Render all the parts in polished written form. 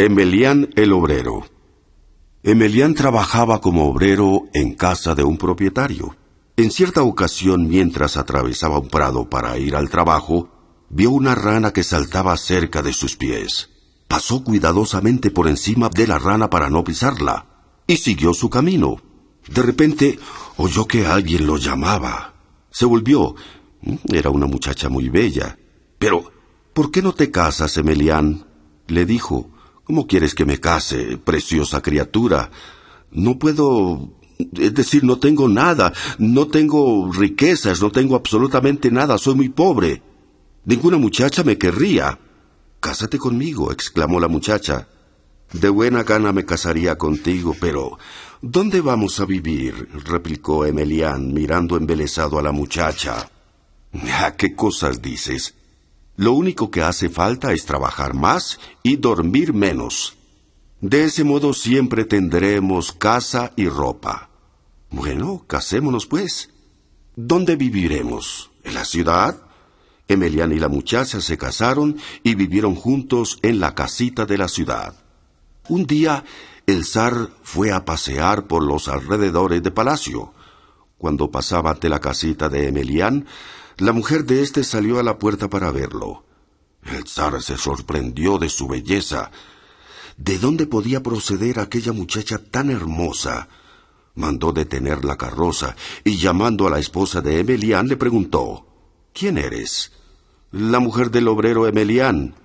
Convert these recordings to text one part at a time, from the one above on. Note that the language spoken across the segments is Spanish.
Emelián el obrero. Emelián trabajaba como obrero en casa de un propietario. En cierta ocasión, mientras atravesaba un prado para ir al trabajo, vio una rana que saltaba cerca de sus pies. Pasó cuidadosamente por encima de la rana para no pisarla, y siguió su camino. De repente, oyó que alguien lo llamaba. Se volvió. Era una muchacha muy bella. «Pero, ¿por qué no te casas, Emelián?», le dijo. «¿Cómo quieres que me case, preciosa criatura? No puedo... Es decir, no tengo nada, no tengo riquezas, no tengo absolutamente nada, soy muy pobre. Ninguna muchacha me querría». «Cásate conmigo», exclamó la muchacha. «De buena gana me casaría contigo, pero ¿dónde vamos a vivir?», replicó Emelián, mirando embelesado a la muchacha. «¿Qué cosas dices? Lo único que hace falta es trabajar más y dormir menos. De ese modo siempre tendremos casa y ropa». «Bueno, casémonos pues». «¿Dónde viviremos? ¿En la ciudad?». Emelián y la muchacha se casaron y vivieron juntos en la casita de la ciudad. Un día, el zar fue a pasear por los alrededores de palacio. Cuando pasaba ante la casita de Emelián, la mujer de éste salió a la puerta para verlo. El zar se sorprendió de su belleza. ¿De dónde podía proceder aquella muchacha tan hermosa? Mandó detener la carroza y, llamando a la esposa de Emelián, le preguntó: «¿Quién eres?». «La mujer del obrero Emelián».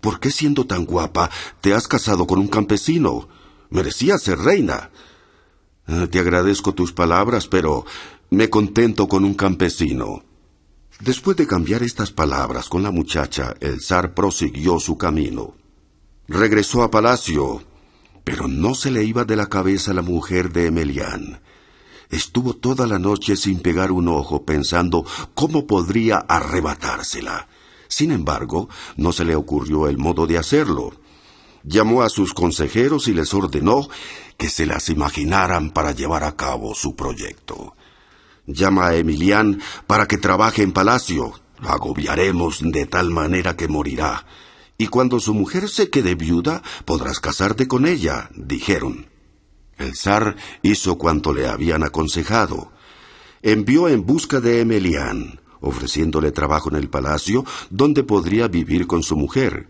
«¿Por qué, siendo tan guapa, te has casado con un campesino? Merecías ser reina». «Te agradezco tus palabras, pero me contento con un campesino». Después de cambiar estas palabras con la muchacha, el zar prosiguió su camino. Regresó a palacio, pero no se le iba de la cabeza la mujer de Emelián. Estuvo toda la noche sin pegar un ojo, pensando cómo podría arrebatársela. Sin embargo, no se le ocurrió el modo de hacerlo. Llamó a sus consejeros y les ordenó que se las imaginaran para llevar a cabo su proyecto. «Llama a Emelián para que trabaje en palacio. Lo agobiaremos de tal manera que morirá. Y cuando su mujer se quede viuda, podrás casarte con ella», dijeron. El zar hizo cuanto le habían aconsejado. Envió en busca de Emelián, ofreciéndole trabajo en el palacio, donde podría vivir con su mujer.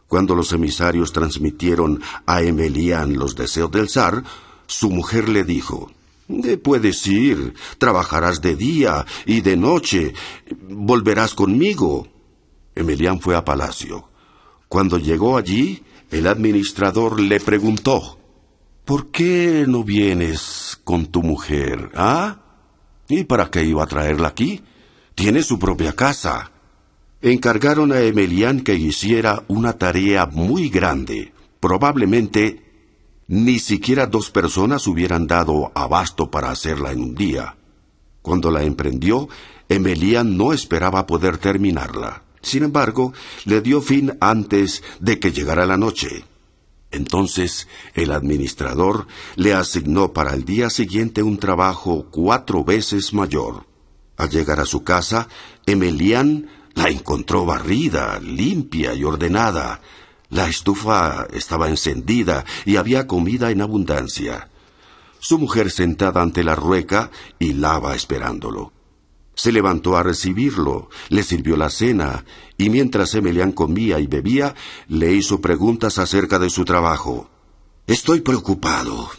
Cuando los emisarios transmitieron a Emelián los deseos del zar, su mujer le dijo: «Puedes ir, trabajarás de día y de noche, volverás conmigo». Emelián fue a palacio. Cuando llegó allí, el administrador le preguntó: «¿Por qué no vienes con tu mujer, ah? ¿Y para qué iba a traerla aquí? Tiene su propia casa». Encargaron a Emelián que hiciera una tarea muy grande. Probablemente ni siquiera 2 personas hubieran dado abasto para hacerla en un día. Cuando la emprendió, Emelián no esperaba poder terminarla. Sin embargo, le dio fin antes de que llegara la noche. Entonces, el administrador le asignó para el día siguiente un trabajo 4 veces mayor. Al llegar a su casa, Emelián la encontró barrida, limpia y ordenada. La estufa estaba encendida y había comida en abundancia. Su mujer sentada ante la rueca hilaba esperándolo. Se levantó a recibirlo, le sirvió la cena, y mientras Emelián comía y bebía, le hizo preguntas acerca de su trabajo. «Estoy preocupado.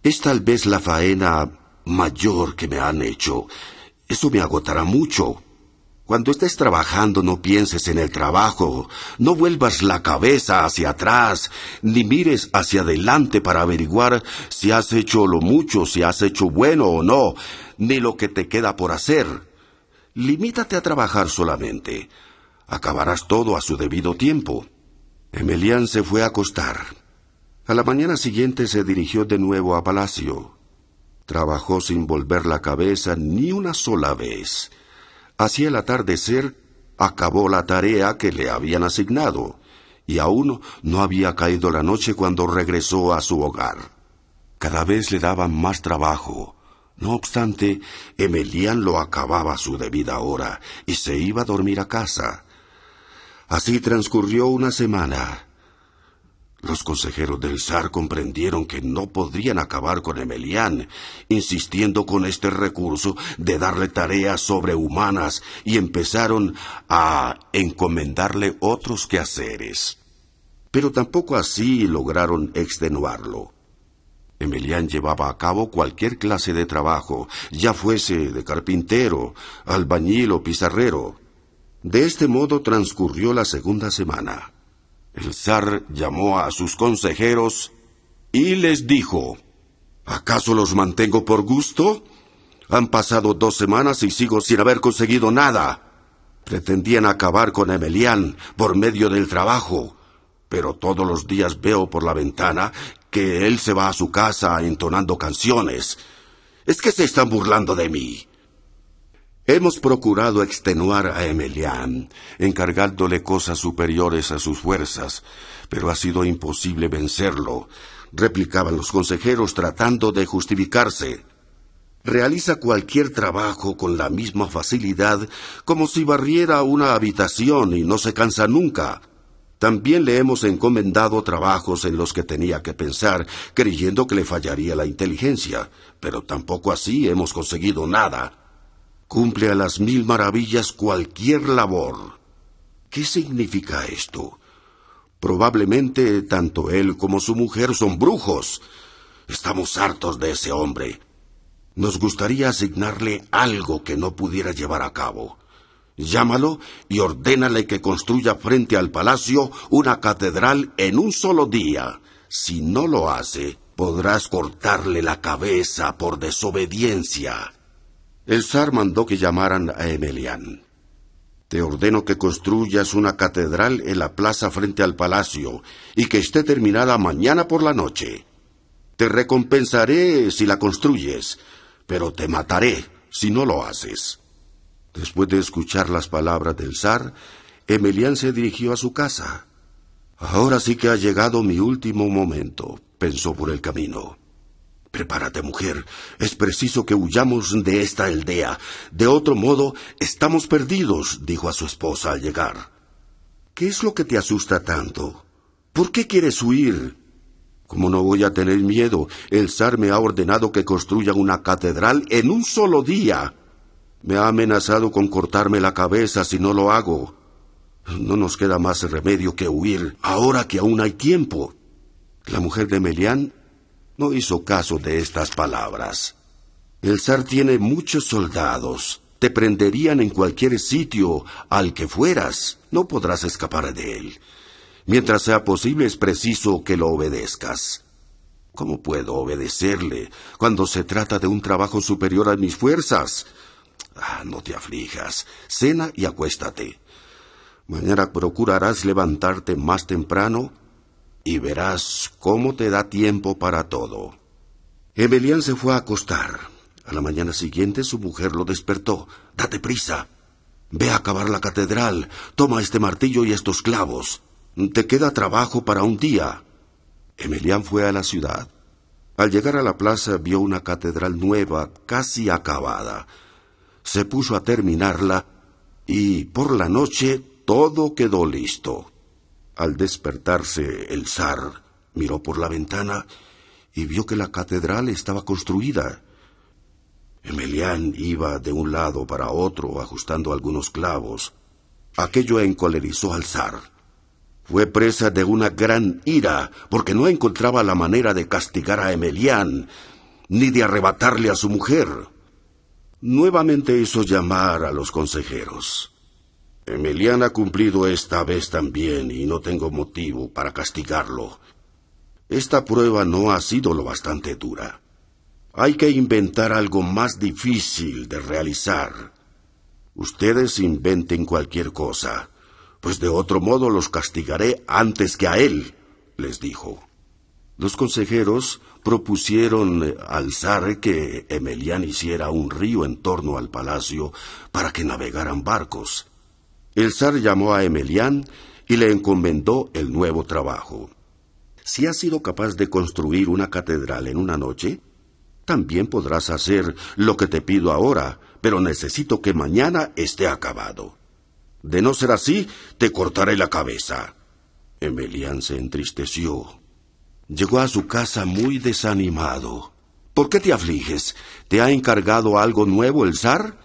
Es tal vez la faena mayor que me han hecho. Eso me agotará mucho. Cuando estés trabajando, no pienses en el trabajo, no vuelvas la cabeza hacia atrás, ni mires hacia adelante para averiguar si has hecho lo mucho, si has hecho bueno o no, ni lo que te queda por hacer. Limítate a trabajar solamente. Acabarás todo a su debido tiempo». Emelián se fue a acostar. A la mañana siguiente se dirigió de nuevo a palacio. Trabajó sin volver la cabeza ni una sola vez. Hacia el atardecer, acabó la tarea que le habían asignado, y aún no había caído la noche cuando regresó a su hogar. Cada vez le daban más trabajo. No obstante, Emelián lo acababa a su debida hora y se iba a dormir a casa. Así transcurrió una semana. Los consejeros del zar comprendieron que no podrían acabar con Emelián, insistiendo con este recurso de darle tareas sobrehumanas, y empezaron a encomendarle otros quehaceres. Pero tampoco así lograron extenuarlo. Emelián llevaba a cabo cualquier clase de trabajo, ya fuese de carpintero, albañil o pizarrero. De este modo transcurrió la segunda semana. El zar llamó a sus consejeros y les dijo: ¿acaso los mantengo por gusto? Han pasado 2 semanas y sigo sin haber conseguido nada. Pretendían acabar con Emelián por medio del trabajo, pero todos los días veo por la ventana que él se va a su casa entonando canciones. ¿Es que se están burlando de mí? Hemos procurado extenuar a Emelián, encargándole cosas superiores a sus fuerzas, pero ha sido imposible vencerlo, replicaban los consejeros tratando de justificarse. Realiza cualquier trabajo con la misma facilidad como si barriera una habitación y no se cansa nunca. También le hemos encomendado trabajos en los que tenía que pensar, creyendo que le fallaría la inteligencia, pero tampoco así hemos conseguido nada. Cumple a las 1000 maravillas cualquier labor. ¿Qué significa esto? Probablemente tanto él como su mujer son brujos. Estamos hartos de ese hombre. Nos gustaría asignarle algo que no pudiera llevar a cabo. Llámalo y ordénale que construya frente al palacio una catedral en un solo día. Si no lo hace, podrás cortarle la cabeza por desobediencia. El zar mandó que llamaran a Emelián. Te ordeno que construyas una catedral en la plaza frente al palacio y que esté terminada mañana por la noche. Te recompensaré si la construyes, pero te mataré si no lo haces. Después de escuchar las palabras del zar, Emelián se dirigió a su casa. Ahora sí que ha llegado mi último momento, pensó por el camino. Prepárate, mujer, es preciso que huyamos de esta aldea. De otro modo, estamos perdidos, dijo a su esposa al llegar. ¿Qué es lo que te asusta tanto? ¿Por qué quieres huir? ¿Cómo no voy a tener miedo? El zar me ha ordenado que construya una catedral en un solo día. Me ha amenazado con cortarme la cabeza si no lo hago. No nos queda más remedio que huir, ahora que aún hay tiempo. La mujer de Emelián no hizo caso de estas palabras. El zar tiene muchos soldados. Te prenderían en cualquier sitio al que fueras. No podrás escapar de él. Mientras sea posible es preciso que lo obedezcas. ¿Cómo puedo obedecerle cuando se trata de un trabajo superior a mis fuerzas? No te aflijas. Cena y acuéstate. Mañana procurarás levantarte más temprano y verás cómo te da tiempo para todo. Emelián se fue a acostar. A la mañana siguiente su mujer lo despertó. Date prisa. Ve a acabar la catedral. Toma este martillo y estos clavos. Te queda trabajo para un día. Emelián fue a la ciudad. Al llegar a la plaza vio una catedral nueva, casi acabada. Se puso a terminarla y por la noche todo quedó listo. Al despertarse el zar miró por la ventana y vio que la catedral estaba construida. Emelián iba de un lado para otro ajustando algunos clavos. Aquello encolerizó al zar. Fue presa de una gran ira porque no encontraba la manera de castigar a Emelián ni de arrebatarle a su mujer. Nuevamente hizo llamar a los consejeros. Emelián ha cumplido esta vez también y no tengo motivo para castigarlo. Esta prueba no ha sido lo bastante dura. Hay que inventar algo más difícil de realizar. Ustedes inventen cualquier cosa, pues de otro modo los castigaré antes que a él, les dijo. Los consejeros propusieron al zar que Emelián hiciera un río en torno al palacio para que navegaran barcos. El zar llamó a Emelián y le encomendó el nuevo trabajo. Si has sido capaz de construir una catedral en una noche, también podrás hacer lo que te pido ahora, pero necesito que mañana esté acabado. De no ser así, te cortaré la cabeza. Emelián se entristeció. Llegó a su casa muy desanimado. ¿Por qué te afliges? ¿Te ha encargado algo nuevo el zar?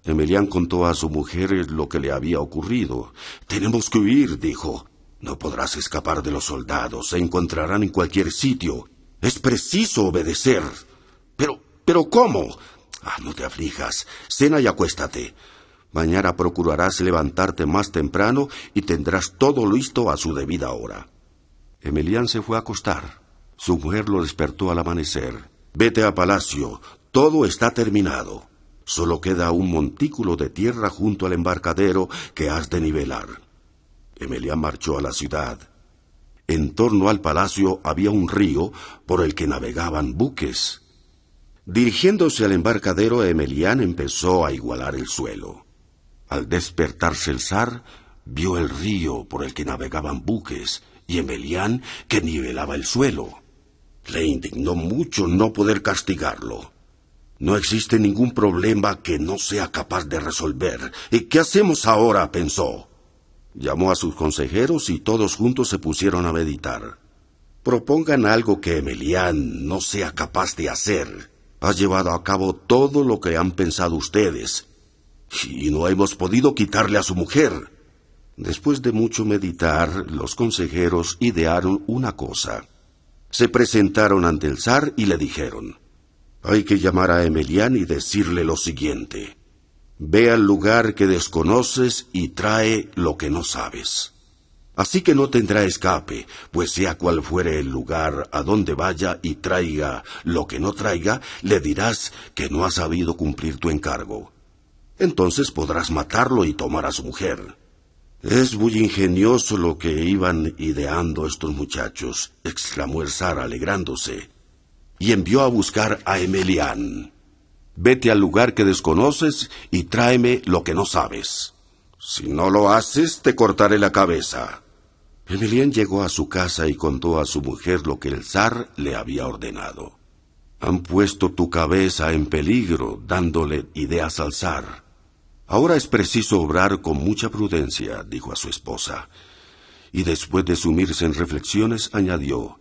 Emelián contó a su mujer lo que le había ocurrido. Tenemos que huir, dijo. No podrás escapar de los soldados. Se encontrarán en cualquier sitio. Es preciso obedecer. Pero ¿cómo? No te aflijas. Cena y acuéstate. Mañana procurarás levantarte más temprano y tendrás todo listo a su debida hora. Emelián se fue a acostar. Su mujer lo despertó al amanecer. Vete a palacio. Todo está terminado. Solo queda un montículo de tierra junto al embarcadero que has de nivelar. Emelián marchó a la ciudad. En torno al palacio había un río por el que navegaban buques. Dirigiéndose al embarcadero, Emelián empezó a igualar el suelo. Al despertarse el zar, vio el río por el que navegaban buques y Emelián que nivelaba el suelo. Le indignó mucho no poder castigarlo. No existe ningún problema que no sea capaz de resolver. ¿Y qué hacemos ahora?, pensó. Llamó a sus consejeros y todos juntos se pusieron a meditar. Propongan algo que Emelián no sea capaz de hacer. Ha llevado a cabo todo lo que han pensado ustedes. Y no hemos podido quitarle a su mujer. Después de mucho meditar, los consejeros idearon una cosa. Se presentaron ante el zar y le dijeron: hay que llamar a Emelián y decirle lo siguiente: ve al lugar que desconoces y trae lo que no sabes. Así que no tendrá escape, pues sea cual fuere el lugar a donde vaya y traiga lo que no traiga, le dirás que no has sabido cumplir tu encargo. Entonces podrás matarlo y tomar a su mujer. Es muy ingenioso lo que iban ideando estos muchachos, exclamó el zar alegrándose, y envió a buscar a Emelián. Vete al lugar que desconoces y tráeme lo que no sabes. Si no lo haces, te cortaré la cabeza. Emelián llegó a su casa y contó a su mujer lo que el zar le había ordenado. Han puesto tu cabeza en peligro, dándole ideas al zar. Ahora es preciso obrar con mucha prudencia, dijo a su esposa. Y después de sumirse en reflexiones, añadió: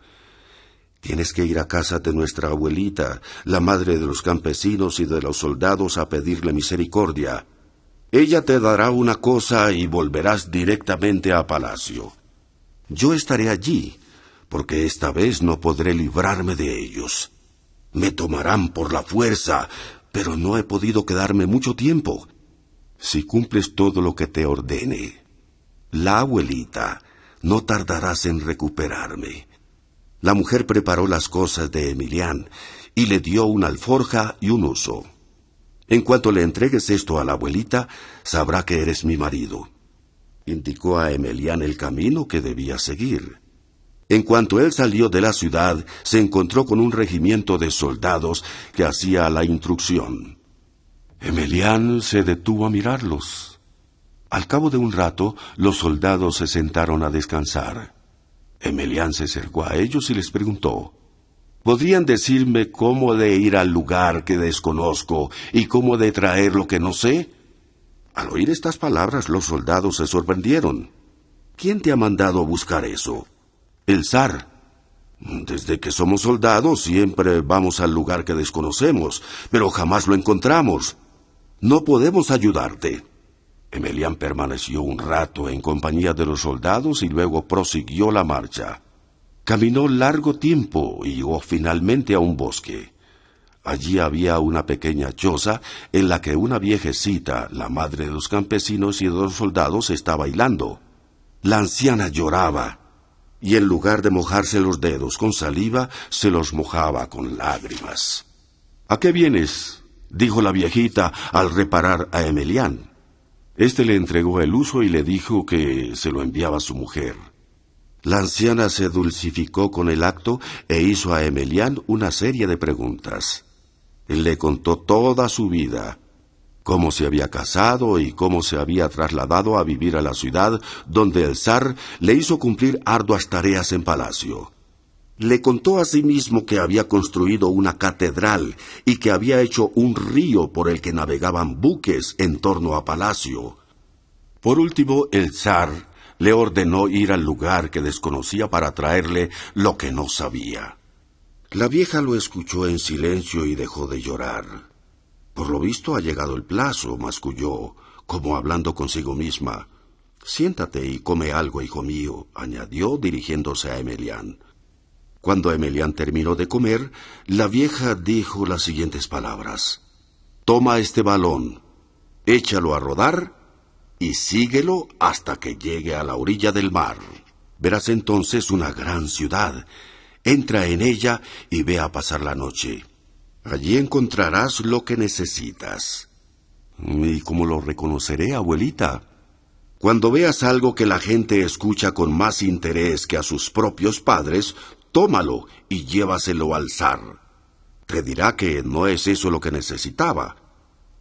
tienes que ir a casa de nuestra abuelita, la madre de los campesinos y de los soldados, a pedirle misericordia. Ella te dará una cosa y volverás directamente a palacio. Yo estaré allí, porque esta vez no podré librarme de ellos. Me tomarán por la fuerza, pero no he podido quedarme mucho tiempo. Si cumples todo lo que te ordene, la abuelita, no tardarás en recuperarme. La mujer preparó las cosas de Emelián y le dio una alforja y un huso. En cuanto le entregues esto a la abuelita, sabrá que eres mi marido. Indicó a Emelián el camino que debía seguir. En cuanto él salió de la ciudad, se encontró con un regimiento de soldados que hacía la instrucción. Emelián se detuvo a mirarlos. Al cabo de un rato, los soldados se sentaron a descansar. Emelián se acercó a ellos y les preguntó: ¿podrían decirme cómo de ir al lugar que desconozco y cómo de traer lo que no sé? Al oír estas palabras, los soldados se sorprendieron. ¿Quién te ha mandado a buscar eso? El zar. Desde que somos soldados siempre vamos al lugar que desconocemos, pero jamás lo encontramos. No podemos ayudarte. Emelián permaneció un rato en compañía de los soldados y luego prosiguió la marcha. Caminó largo tiempo y llegó finalmente a un bosque. Allí había una pequeña choza en la que una viejecita, la madre de los campesinos y de los soldados, estaba bailando. La anciana lloraba, y en lugar de mojarse los dedos con saliva, se los mojaba con lágrimas. ¿A qué vienes?, dijo la viejita al reparar a Emelián. Este le entregó el huso y le dijo que se lo enviaba a su mujer. La anciana se dulcificó con el acto e hizo a Emelián una serie de preguntas. Él le contó toda su vida, cómo se había casado y cómo se había trasladado a vivir a la ciudad donde el zar le hizo cumplir arduas tareas en palacio. Le contó asimismo que había construido una catedral y que había hecho un río por el que navegaban buques en torno a palacio. Por último, el zar le ordenó ir al lugar que desconocía para traerle lo que no sabía. La vieja lo escuchó en silencio y dejó de llorar. Por lo visto ha llegado el plazo, masculló, como hablando consigo misma. Siéntate y come algo, hijo mío, añadió dirigiéndose a Emelián. Cuando Emelián terminó de comer, la vieja dijo las siguientes palabras. Toma este balón, échalo a rodar y síguelo hasta que llegue a la orilla del mar. Verás entonces una gran ciudad. Entra en ella y ve a pasar la noche. Allí encontrarás lo que necesitas. ¿Y cómo lo reconoceré, abuelita? Cuando veas algo que la gente escucha con más interés que a sus propios padres, tómalo y llévaselo al zar. Te dirá que no es eso lo que necesitaba.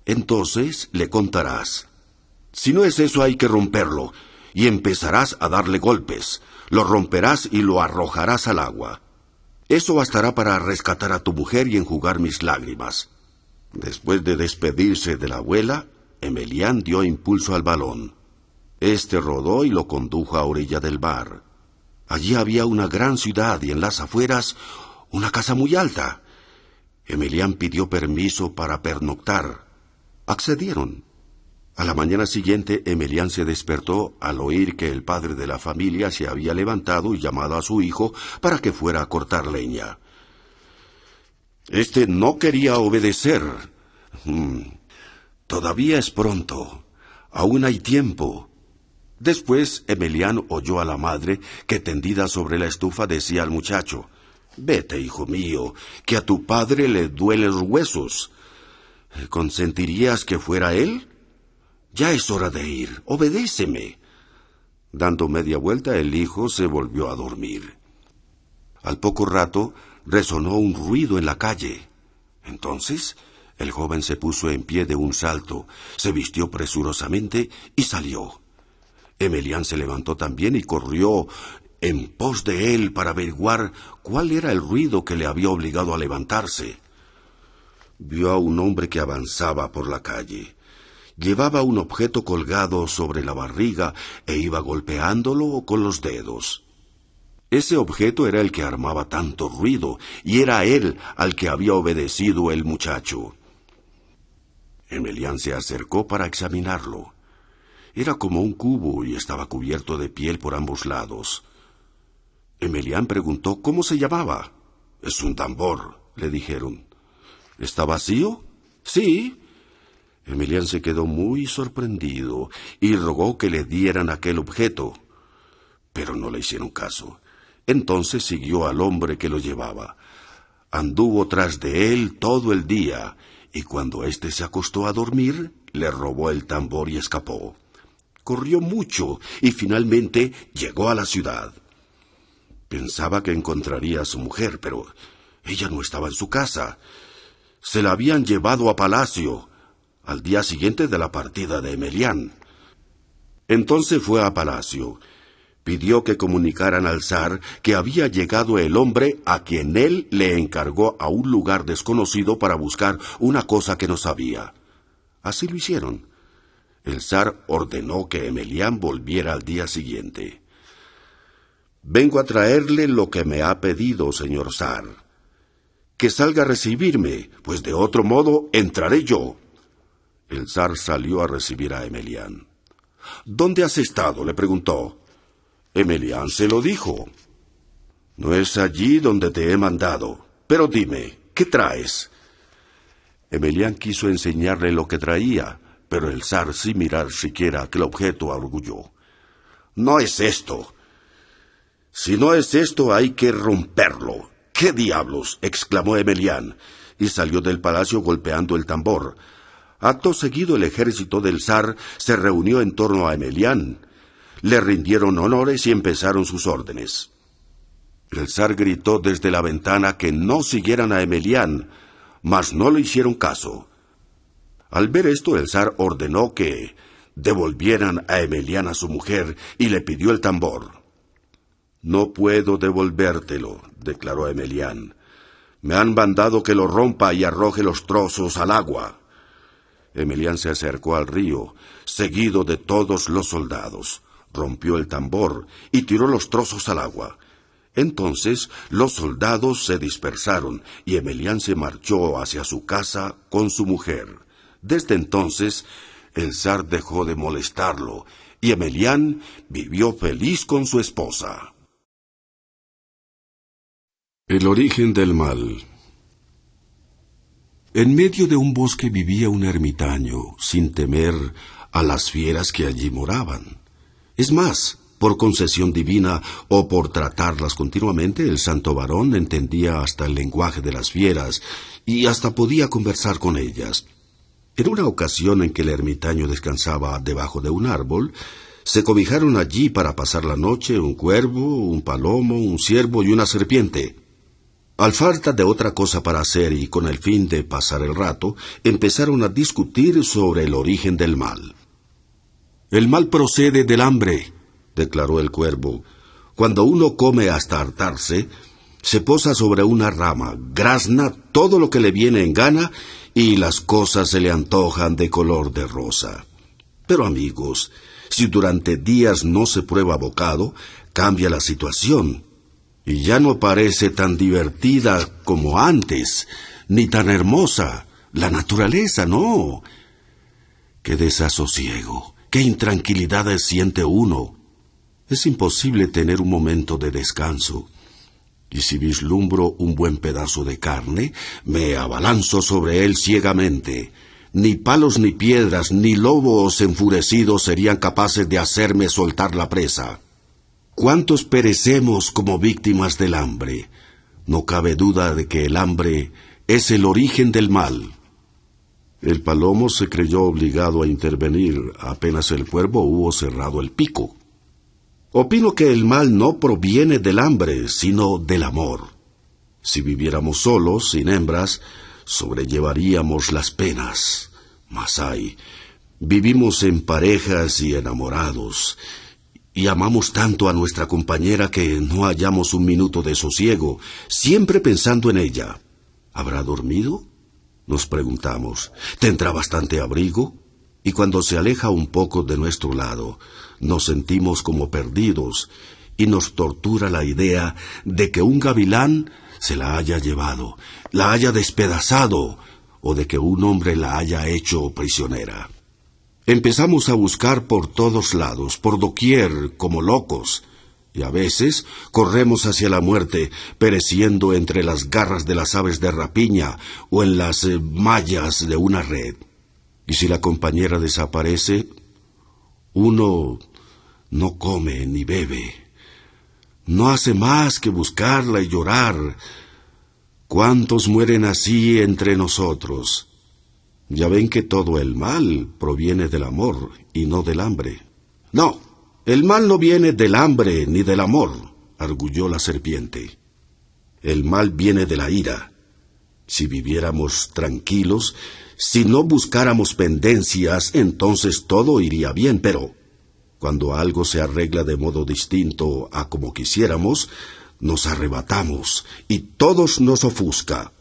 Entonces le contarás. Si no es eso, hay que romperlo, y empezarás a darle golpes. Lo romperás y lo arrojarás al agua. Eso bastará para rescatar a tu mujer y enjugar mis lágrimas. Después de despedirse de la abuela, Emelián dio impulso al balón. Este rodó y lo condujo a orilla del mar. Allí había una gran ciudad y en las afueras una casa muy alta. Emelián pidió permiso para pernoctar. Accedieron. A la mañana siguiente, Emelián se despertó al oír que el padre de la familia se había levantado y llamado a su hijo para que fuera a cortar leña. Este no quería obedecer. Todavía es pronto. Aún hay tiempo. Después, Emelián oyó a la madre que, tendida sobre la estufa, decía al muchacho, «Vete, hijo mío, que a tu padre le duelen los huesos. ¿Consentirías que fuera él? Ya es hora de ir, obedéceme». Dando media vuelta, el hijo se volvió a dormir. Al poco rato, resonó un ruido en la calle. Entonces, el joven se puso en pie de un salto, se vistió presurosamente y salió. Emelián se levantó también y corrió en pos de él para averiguar cuál era el ruido que le había obligado a levantarse. Vio a un hombre que avanzaba por la calle. Llevaba un objeto colgado sobre la barriga e iba golpeándolo con los dedos. Ese objeto era el que armaba tanto ruido, y era él al que había obedecido el muchacho. Emelián se acercó para examinarlo. Era como un cubo y estaba cubierto de piel por ambos lados. Emelián preguntó cómo se llamaba. «Es un tambor», le dijeron. «¿Está vacío?» «Sí». Emelián se quedó muy sorprendido y rogó que le dieran aquel objeto. Pero no le hicieron caso. Entonces siguió al hombre que lo llevaba. Anduvo tras de él todo el día, y cuando éste se acostó a dormir, le robó el tambor y escapó. Corrió mucho y finalmente llegó a la ciudad. Pensaba que encontraría a su mujer, pero ella no estaba en su casa. Se la habían llevado a palacio, al día siguiente de la partida de Emelián. Entonces fue a palacio. Pidió que comunicaran al zar que había llegado el hombre a quien él le encargó a un lugar desconocido para buscar una cosa que no sabía. Así lo hicieron. El zar ordenó que Emelián volviera al día siguiente. «Vengo a traerle lo que me ha pedido, señor zar. Que salga a recibirme, pues de otro modo entraré yo». El zar salió a recibir a Emelián. «¿Dónde has estado?», le preguntó. Emelián se lo dijo. «No es allí donde te he mandado. Pero dime, ¿qué traes?». Emelián quiso enseñarle lo que traía, pero el zar, sin mirar siquiera aquel objeto, arguyó. «No es esto. Si no es esto, hay que romperlo». «¿Qué diablos?», exclamó Emelián, y salió del palacio golpeando el tambor. Acto seguido, el ejército del zar se reunió en torno a Emelián. Le rindieron honores y empezaron sus órdenes. El zar gritó desde la ventana que no siguieran a Emelián, mas no le hicieron caso. Al ver esto, el zar ordenó que devolvieran a Emelián a su mujer y le pidió el tambor. «No puedo devolvértelo», declaró Emelián. «Me han mandado que lo rompa y arroje los trozos al agua». Emelián se acercó al río, seguido de todos los soldados. rompió el tambor y tiró los trozos al agua. Entonces los soldados se dispersaron y Emelián se marchó hacia su casa con su mujer. Desde entonces el zar dejó de molestarlo y Emelián vivió feliz con su esposa. El origen del mal. En medio de un bosque vivía un ermitaño, sin temer a las fieras que allí moraban. Es más, por concesión divina o por tratarlas continuamente, el santo varón entendía hasta el lenguaje de las fieras y hasta podía conversar con ellas. En una ocasión en que el ermitaño descansaba debajo de un árbol, se cobijaron allí para pasar la noche un cuervo, un palomo, un ciervo y una serpiente. Al falta de otra cosa para hacer y con el fin de pasar el rato, empezaron a discutir sobre el origen del mal. «El mal procede del hambre», declaró el cuervo. «Cuando uno come hasta hartarse, se posa sobre una rama, grazna todo lo que le viene en gana y las cosas se le antojan de color de rosa. Pero amigos, si durante días no se prueba bocado, cambia la situación y ya no parece tan divertida como antes, ni tan hermosa. La naturaleza, no. Qué desasosiego, qué intranquilidad siente uno. Es imposible tener un momento de descanso. Y si vislumbro un buen pedazo de carne, me abalanzo sobre él ciegamente. Ni palos ni piedras, ni lobos enfurecidos serían capaces de hacerme soltar la presa. ¿Cuántos perecemos como víctimas del hambre? No cabe duda de que el hambre es el origen del mal». El palomo se creyó obligado a intervenir apenas el cuervo hubo cerrado el pico. «Opino que el mal no proviene del hambre, sino del amor. Si viviéramos solos, sin hembras, sobrellevaríamos las penas. Mas ay, vivimos en parejas y enamorados, y amamos tanto a nuestra compañera que no hallamos un minuto de sosiego, siempre pensando en ella. ¿Habrá dormido?», nos preguntamos. «¿Tendrá bastante abrigo?». Y cuando se aleja un poco de nuestro lado, nos sentimos como perdidos y nos tortura la idea de que un gavilán se la haya llevado, la haya despedazado, o de que un hombre la haya hecho prisionera. Empezamos a buscar por todos lados, por doquier, como locos, y a veces corremos hacia la muerte, pereciendo entre las garras de las aves de rapiña o en las mallas de una red. Y si la compañera desaparece, uno no come ni bebe. No hace más que buscarla y llorar. ¿Cuántos mueren así entre nosotros? Ya ven que todo el mal proviene del amor y no del hambre. «No, el mal no viene del hambre ni del amor», arguyó la serpiente. «El mal viene de la ira. Si viviéramos tranquilos, si no buscáramos pendencias, entonces todo iría bien, pero cuando algo se arregla de modo distinto a como quisiéramos, nos arrebatamos y todos nos ofusca.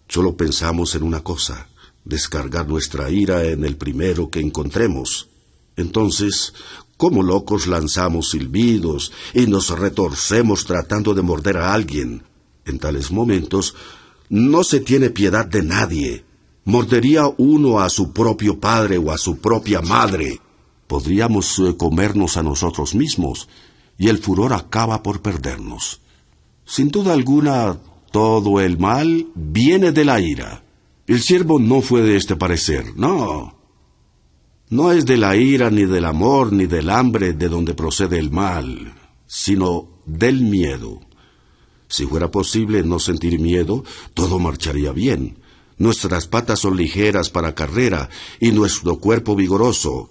Solo pensamos en una cosa: descargar nuestra ira en el primero que encontremos. Entonces, como locos lanzamos silbidos y nos retorcemos tratando de morder a alguien. En tales momentos no se tiene piedad de nadie. Mordería uno a su propio padre o a su propia madre. Podríamos comernos a nosotros mismos y el furor acaba por perdernos. Sin duda alguna, todo el mal viene de la ira. El siervo no fue de este parecer, no. No es de la ira, ni del amor, ni del hambre de donde procede el mal, sino del miedo. Si fuera posible no sentir miedo, todo marcharía bien. Nuestras patas son ligeras para carrera y nuestro cuerpo vigoroso.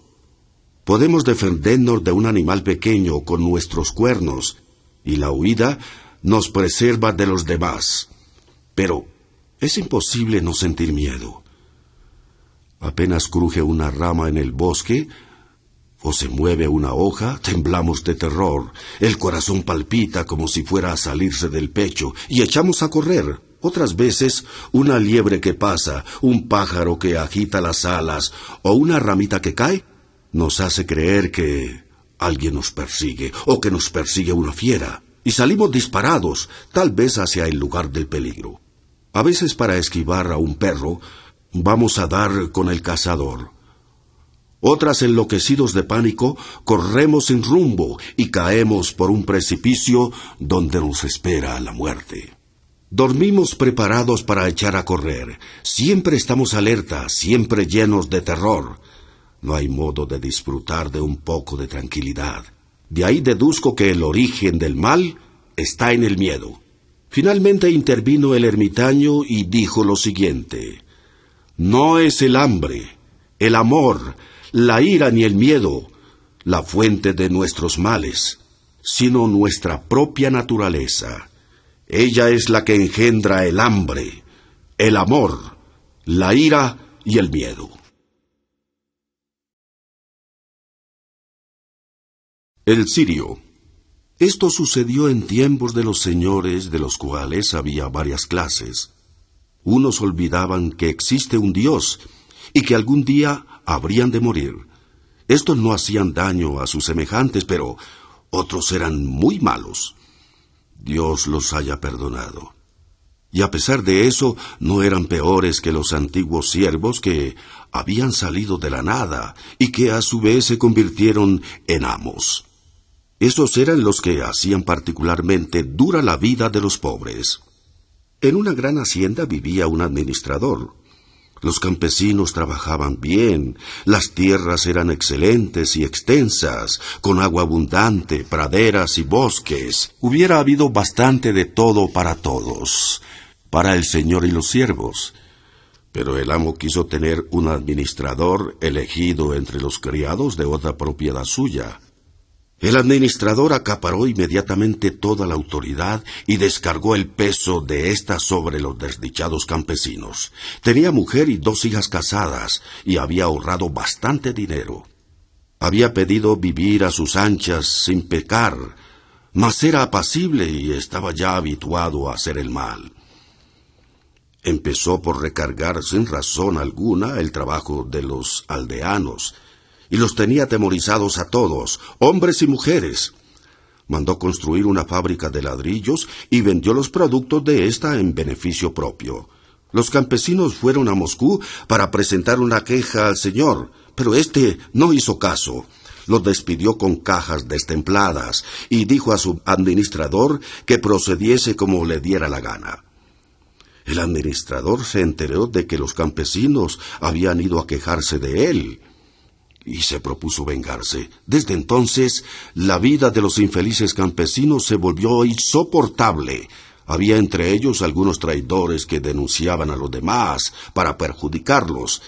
Podemos defendernos de un animal pequeño con nuestros cuernos, y la huida nos preserva de los demás. Pero es imposible no sentir miedo. Apenas cruje una rama en el bosque o se mueve una hoja, temblamos de terror. El corazón palpita como si fuera a salirse del pecho y echamos a correr. Otras veces, una liebre que pasa, un pájaro que agita las alas o una ramita que cae, nos hace creer que alguien nos persigue o que nos persigue una fiera, y salimos disparados, tal vez hacia el lugar del peligro. A veces para esquivar a un perro, vamos a dar con el cazador. Otras, enloquecidos de pánico, corremos sin rumbo y caemos por un precipicio donde nos espera la muerte. Dormimos preparados para echar a correr. Siempre estamos alerta, siempre llenos de terror. No hay modo de disfrutar de un poco de tranquilidad. De ahí deduzco que el origen del mal está en el miedo. Finalmente intervino el ermitaño y dijo lo siguiente: no es el hambre, el amor, la ira ni el miedo la fuente de nuestros males, sino nuestra propia naturaleza. Ella es la que engendra el hambre, el amor, la ira y el miedo. El cirio. Esto sucedió en tiempos de los señores, de los cuales había varias clases. Unos olvidaban que existe un Dios y que algún día habrían de morir. Estos no hacían daño a sus semejantes, pero otros eran muy malos. Dios los haya perdonado. Y a pesar de eso, no eran peores que los antiguos siervos que habían salido de la nada y que a su vez se convirtieron en amos. Esos eran los que hacían particularmente dura la vida de los pobres. En una gran hacienda vivía un administrador. Los campesinos trabajaban bien, las tierras eran excelentes y extensas, con agua abundante, praderas y bosques. Hubiera habido bastante de todo para todos, para el señor y los siervos. Pero el amo quiso tener un administrador elegido entre los criados de otra propiedad suya. El administrador acaparó inmediatamente toda la autoridad y descargó el peso de ésta sobre los desdichados campesinos. Tenía mujer y 2 hijas casadas y había ahorrado bastante dinero. Había pedido vivir a sus anchas sin pecar, mas era apacible y estaba ya habituado a hacer el mal. Empezó por recargar sin razón alguna el trabajo de los aldeanos, y los tenía atemorizados a todos, hombres y mujeres. Mandó construir una fábrica de ladrillos y vendió los productos de ésta en beneficio propio. Los campesinos fueron a Moscú para presentar una queja al señor, pero éste no hizo caso. Los despidió con cajas destempladas y dijo a su administrador que procediese como le diera la gana. El administrador se enteró de que los campesinos habían ido a quejarse de él y se propuso vengarse. Desde entonces, la vida de los infelices campesinos se volvió insoportable. Había entre ellos algunos traidores que denunciaban a los demás para perjudicarlos.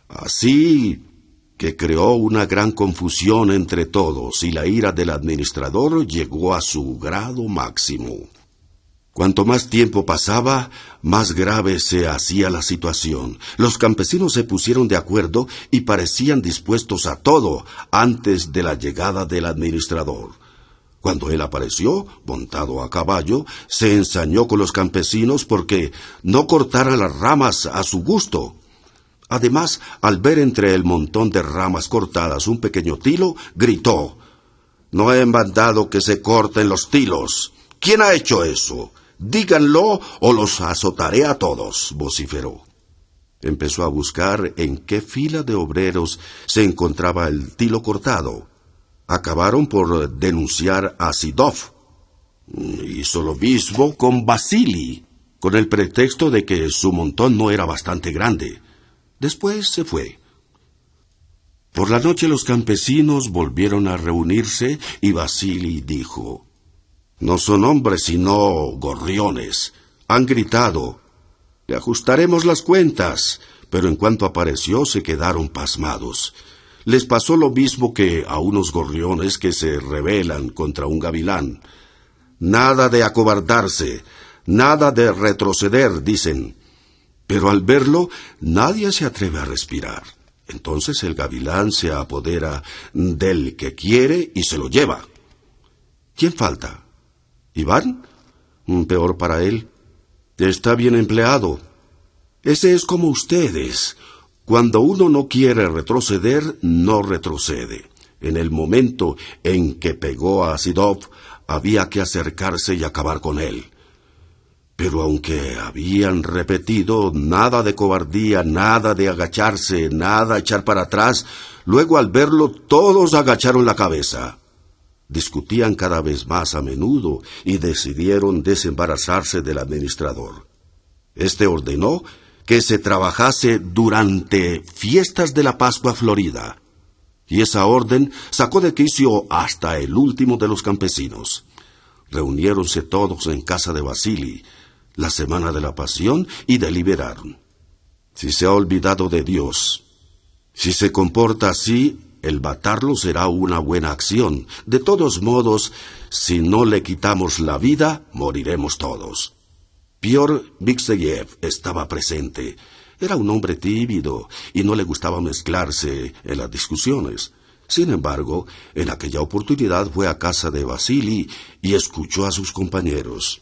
Así que creó una gran confusión entre todos y la ira del administrador llegó a su grado máximo. Cuanto más tiempo pasaba, más grave se hacía la situación. Los campesinos se pusieron de acuerdo y parecían dispuestos a todo antes de la llegada del administrador. Cuando él apareció, montado a caballo, se ensañó con los campesinos porque no cortaran las ramas a su gusto. Además, al ver entre el montón de ramas cortadas un pequeño tilo, gritó: «No he mandado que se corten los tilos. ¿Quién ha hecho eso? Díganlo o los azotaré a todos», vociferó. Empezó a buscar en qué fila de obreros se encontraba el tilo cortado. Acabaron por denunciar a Sidov. Hizo lo mismo con Vasily, con el pretexto de que su montón no era bastante grande. Después se fue. Por la noche los campesinos volvieron a reunirse y Vasily dijo: «No son hombres sino gorriones. Han gritado: le ajustaremos las cuentas», pero en cuanto apareció se quedaron pasmados. Les pasó lo mismo que a unos gorriones que se rebelan contra un gavilán. «Nada de acobardarse, nada de retroceder», dicen. Pero al verlo, nadie se atreve a respirar. Entonces el gavilán se apodera del que quiere y se lo lleva. ¿Quién falta? ¿Iván? Peor para él. Está bien empleado. Ese es como ustedes. Cuando uno no quiere retroceder, no retrocede. En el momento en que pegó a Sidov, había que acercarse y acabar con él. Pero aunque habían repetido nada de cobardía, nada de agacharse, nada echar para atrás, luego al verlo todos agacharon la cabeza. Discutían cada vez más a menudo y decidieron desembarazarse del administrador. Este ordenó que se trabajase durante fiestas de la Pascua Florida, y esa orden sacó de quicio hasta el último de los campesinos. Reuniéronse todos en casa de Vasili, la semana de la Pasión, y deliberaron. Si se ha olvidado de Dios, si se comporta así, el matarlo será una buena acción. De todos modos, si no le quitamos la vida, moriremos todos. Piotr Mikseyev estaba presente. Era un hombre tímido y no le gustaba mezclarse en las discusiones. Sin embargo, en aquella oportunidad fue a casa de Vasili y escuchó a sus compañeros.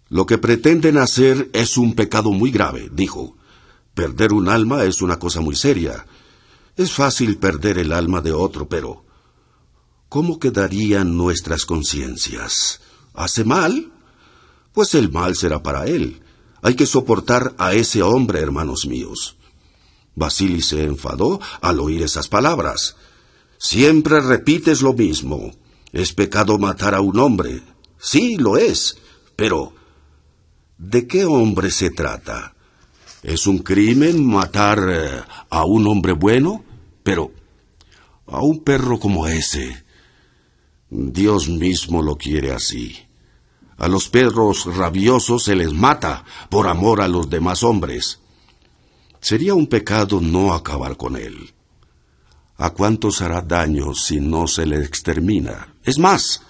Lo que pretenden hacer es un pecado muy grave, dijo. Perder un alma es una cosa muy seria. Es fácil perder el alma de otro, pero ¿cómo quedarían nuestras conciencias? ¿Hace mal? Pues el mal será para él. Hay que soportar a ese hombre, hermanos míos. Vasili se enfadó al oír esas palabras. Siempre repites lo mismo. Es pecado matar a un hombre. Sí, lo es. Pero, ¿de qué hombre se trata? ¿Es un crimen matar a un hombre bueno? Pero, a un perro como ese, Dios mismo lo quiere así. A los perros rabiosos se les mata por amor a los demás hombres. Sería un pecado no acabar con él. ¿A cuántos hará daño si no se le extermina? Es más,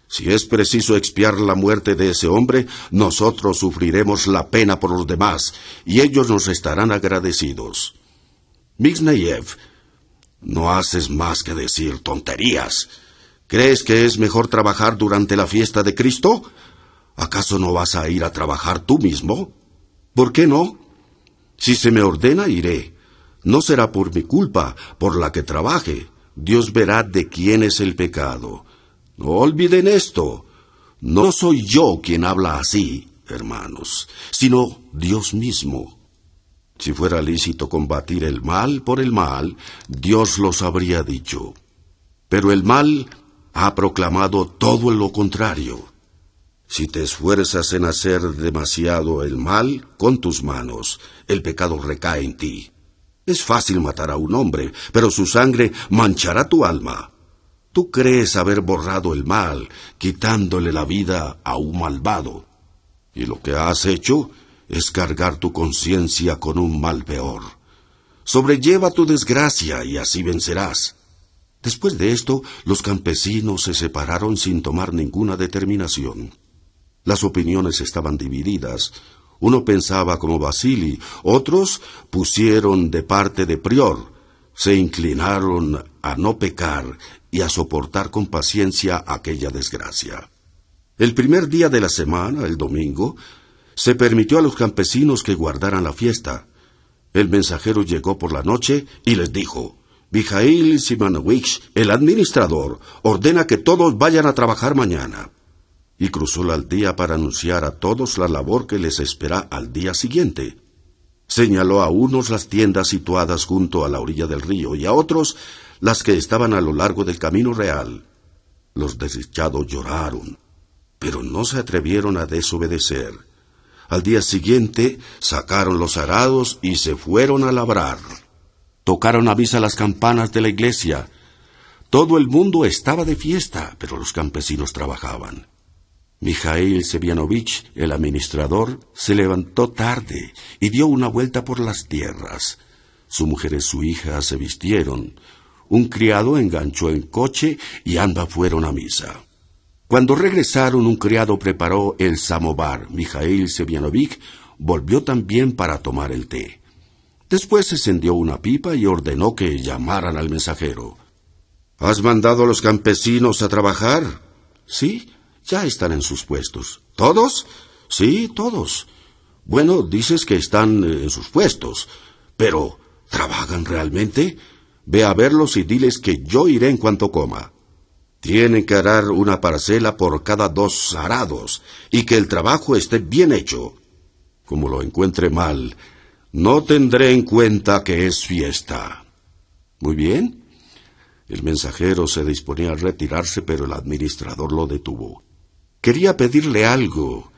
si es preciso expiar la muerte de ese hombre, nosotros sufriremos la pena por los demás, y ellos nos estarán agradecidos. Mikseyev, no haces más que decir tonterías. ¿Crees que es mejor trabajar durante la fiesta de Cristo? ¿Acaso no vas a ir a trabajar tú mismo? ¿Por qué no? Si se me ordena, iré. No será por mi culpa, por la que trabaje. Dios verá de quién es el pecado. No olviden esto. No soy yo quien habla así, hermanos, sino Dios mismo. Si fuera lícito combatir el mal por el mal, Dios los habría dicho. Pero el mal ha proclamado todo lo contrario. Si te esfuerzas en hacer demasiado el mal con tus manos, el pecado recae en ti. Es fácil matar a un hombre, pero su sangre manchará tu alma. Tú crees haber borrado el mal, quitándole la vida a un malvado. Y lo que has hecho es cargar tu conciencia con un mal peor. Sobrelleva tu desgracia y así vencerás. Después de esto, los campesinos se separaron sin tomar ninguna determinación. Las opiniones estaban divididas. Uno pensaba como Vasili, otros pusieron de parte de Prior. Se inclinaron a no pecar y a soportar con paciencia aquella desgracia. El primer día de la semana, el domingo, se permitió a los campesinos que guardaran la fiesta. El mensajero llegó por la noche y les dijo: Mijail Simanovich, el administrador, ordena que todos vayan a trabajar mañana. Y cruzó la aldea para anunciar a todos la labor que les espera al día siguiente. Señaló a unos las tiendas situadas junto a la orilla del río y a otros las que estaban a lo largo del camino real. Los desdichados lloraron, pero no se atrevieron a desobedecer. Al día siguiente sacaron los arados y se fueron a labrar. Tocaron a misa las campanas de la iglesia. Todo el mundo estaba de fiesta, pero los campesinos trabajaban. Mijail Semyonovich, el administrador, se levantó tarde y dio una vuelta por las tierras. Su mujer y su hija se vistieron. Un criado enganchó el coche y ambas fueron a misa. Cuando regresaron, un criado preparó el samovar. Mijail Semyonovich volvió también para tomar el té. Después encendió una pipa y ordenó que llamaran al mensajero. ¿Has mandado a los campesinos a trabajar? Sí, ya están en sus puestos. ¿Todos? Sí, todos. Bueno, dices que están en sus puestos, pero ¿trabajan realmente? Ve a verlos y diles que yo iré en cuanto coma. Tienen que arar una parcela por cada 2 arados, y que el trabajo esté bien hecho. Como lo encuentre mal, no tendré en cuenta que es fiesta. Muy bien. El mensajero se disponía a retirarse, pero el administrador lo detuvo. Quería pedirle algo,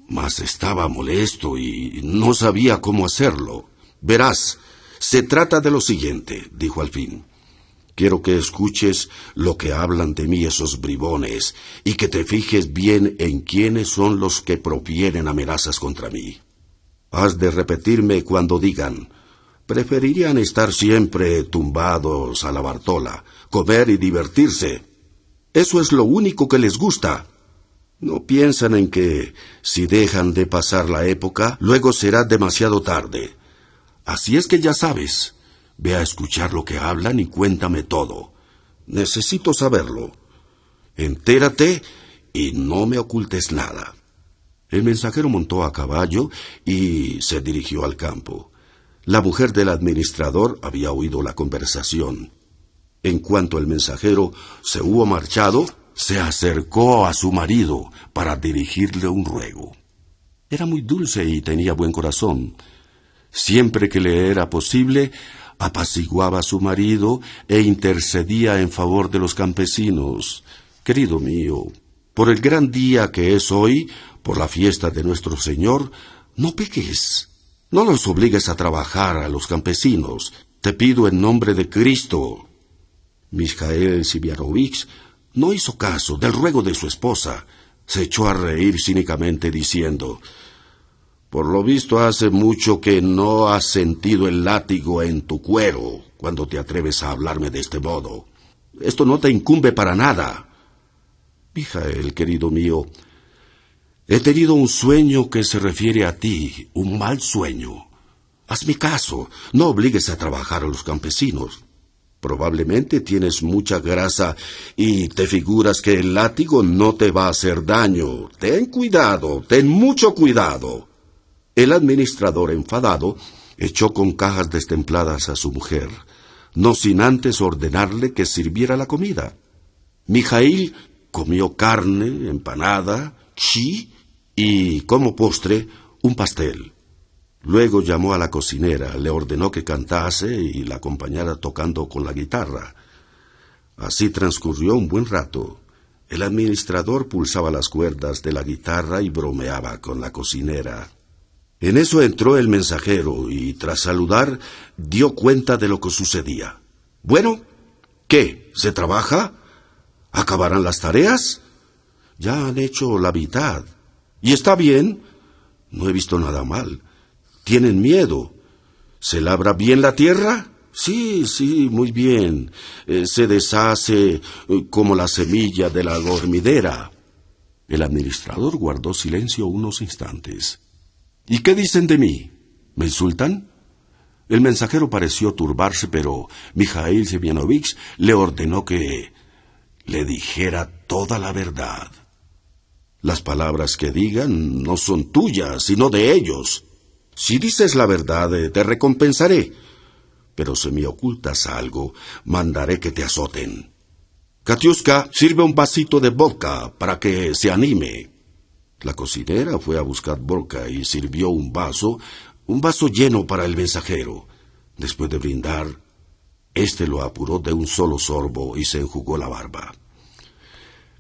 mas estaba molesto y no sabía cómo hacerlo. Verás, se trata de lo siguiente, dijo al fin. Quiero que escuches lo que hablan de mí esos bribones y que te fijes bien en quiénes son los que profieren amenazas contra mí. Has de repetirme cuando digan: preferirían estar siempre tumbados a la Bartola, comer y divertirse. Eso es lo único que les gusta. No piensan en que, si dejan de pasar la época, luego será demasiado tarde. Así es que ya sabes. Ve a escuchar lo que hablan y cuéntame todo. Necesito saberlo. Entérate y no me ocultes nada. El mensajero montó a caballo y se dirigió al campo. La mujer del administrador había oído la conversación. En cuanto el mensajero se hubo marchado, se acercó a su marido para dirigirle un ruego. Era muy dulce y tenía buen corazón. Siempre que le era posible, apaciguaba a su marido e intercedía en favor de los campesinos. Querido mío, por el gran día que es hoy, por la fiesta de nuestro Señor, no peques. No los obligues a trabajar a los campesinos. Te pido en nombre de Cristo. Mijael Sivianovich no hizo caso del ruego de su esposa. Se echó a reír cínicamente diciendo: por lo visto hace mucho que no has sentido el látigo en tu cuero cuando te atreves a hablarme de este modo. Esto no te incumbe para nada. Mijael, querido mío, he tenido un sueño que se refiere a ti, un mal sueño. Hazme caso, no obligues a trabajar a los campesinos. Probablemente tienes mucha grasa y te figuras que el látigo no te va a hacer daño. Ten cuidado, ten mucho cuidado. El administrador, enfadado, echó con cajas destempladas a su mujer, no sin antes ordenarle que sirviera la comida. Mijail comió carne, empanada, chi y, como postre, un pastel. Luego llamó a la cocinera, le ordenó que cantase y la acompañara tocando con la guitarra. Así transcurrió un buen rato. El administrador pulsaba las cuerdas de la guitarra y bromeaba con la cocinera. En eso entró el mensajero y, tras saludar, dio cuenta de lo que sucedía. Bueno, ¿qué? ¿Se trabaja? ¿Acabarán las tareas? Ya han hecho la mitad. ¿Y está bien? No he visto nada mal. ¿Tienen miedo? ¿Se labra bien la tierra? Sí, muy bien. Se deshace como la semilla de la dormidera. El administrador guardó silencio unos instantes. ¿Y qué dicen de mí? ¿Me insultan? El mensajero pareció turbarse, pero Mijail Semyonovich le ordenó que le dijera toda la verdad. Las palabras que digan no son tuyas, sino de ellos. Si dices la verdad, te recompensaré. Pero si me ocultas algo, mandaré que te azoten. Katiuska, sirve un vasito de vodka para que se anime. La cocinera fue a buscar vodka y sirvió un vaso lleno para el mensajero. Después de brindar, éste lo apuró de un solo sorbo y se enjugó la barba.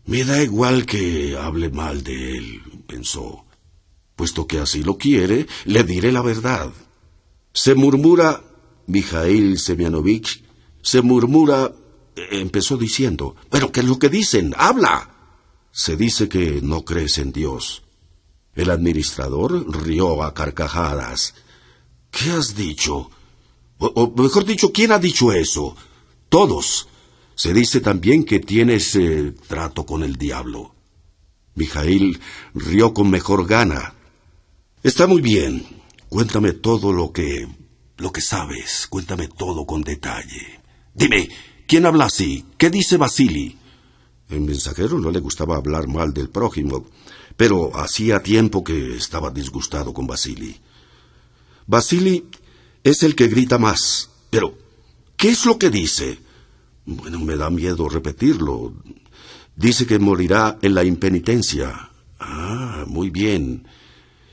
Me da igual que hable mal de él, pensó. Puesto que así lo quiere, le diré la verdad. Se murmura, Mijail Semyonovich, empezó diciendo. ¿Pero qué es lo que dicen? ¡Habla! Se dice que no crees en Dios. El administrador rió a carcajadas. ¿Qué has dicho? O mejor dicho, ¿quién ha dicho eso? Todos. Se dice también que tienes trato con el diablo. Mijail rió con mejor gana. Está muy bien. Cuéntame todo lo que sabes. Cuéntame todo con detalle. Dime, ¿quién habla así? ¿Qué dice Vasily? El mensajero no le gustaba hablar mal del prójimo, pero hacía tiempo que estaba disgustado con Vasily. Vasily es el que grita más, pero ¿Qué es lo que dice? Bueno, me da miedo repetirlo. Dice que morirá en la impenitencia. Ah, muy bien.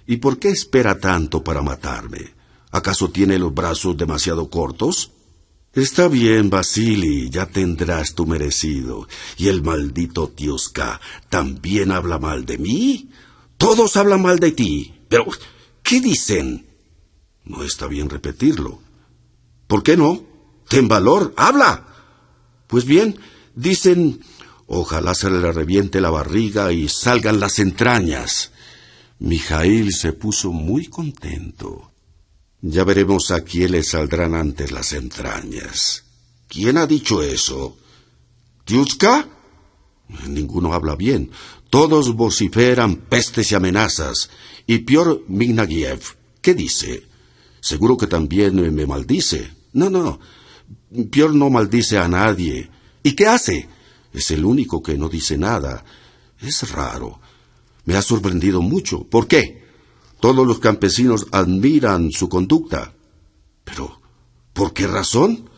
¿Y por qué espera tanto para matarme? ¿Acaso tiene los brazos demasiado cortos? Está bien, Vasili, ya tendrás tu merecido. ¿Y el maldito Tiuska también habla mal de mí? Todos hablan mal de ti. Pero, ¿qué dicen? No está bien repetirlo. ¿Por qué no? Ten valor, habla. Pues bien, dicen, ojalá se le reviente la barriga y salgan las entrañas. Mijaíl se puso muy contento. Ya veremos a quién le saldrán antes las entrañas. ¿Quién ha dicho eso? ¿Tiuska? Ninguno habla bien. Todos vociferan pestes y amenazas. Y Piotr Mignagiev, ¿qué dice? Seguro que también me maldice. No. Piotr no maldice a nadie. ¿Y qué hace? Es el único que no dice nada. Es raro. Me ha sorprendido mucho. ¿Por qué? Todos los campesinos admiran su conducta. Pero, ¿por qué razón?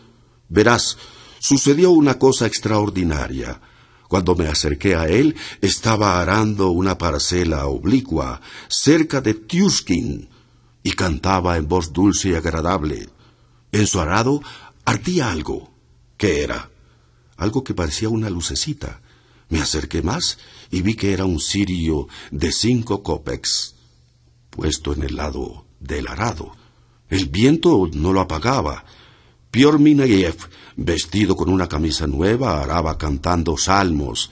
Verás, sucedió una cosa extraordinaria. Cuando me acerqué a él, estaba arando una parcela oblicua cerca de Tiushkin y cantaba en voz dulce y agradable. En su arado ardía algo. ¿Qué era? Algo que parecía una lucecita. Me acerqué más y vi que era un cirio de 5 kopecks, puesto en el lado del arado. El viento no lo apagaba. Piotr Mignagiev, vestido con una camisa nueva, araba cantando salmos.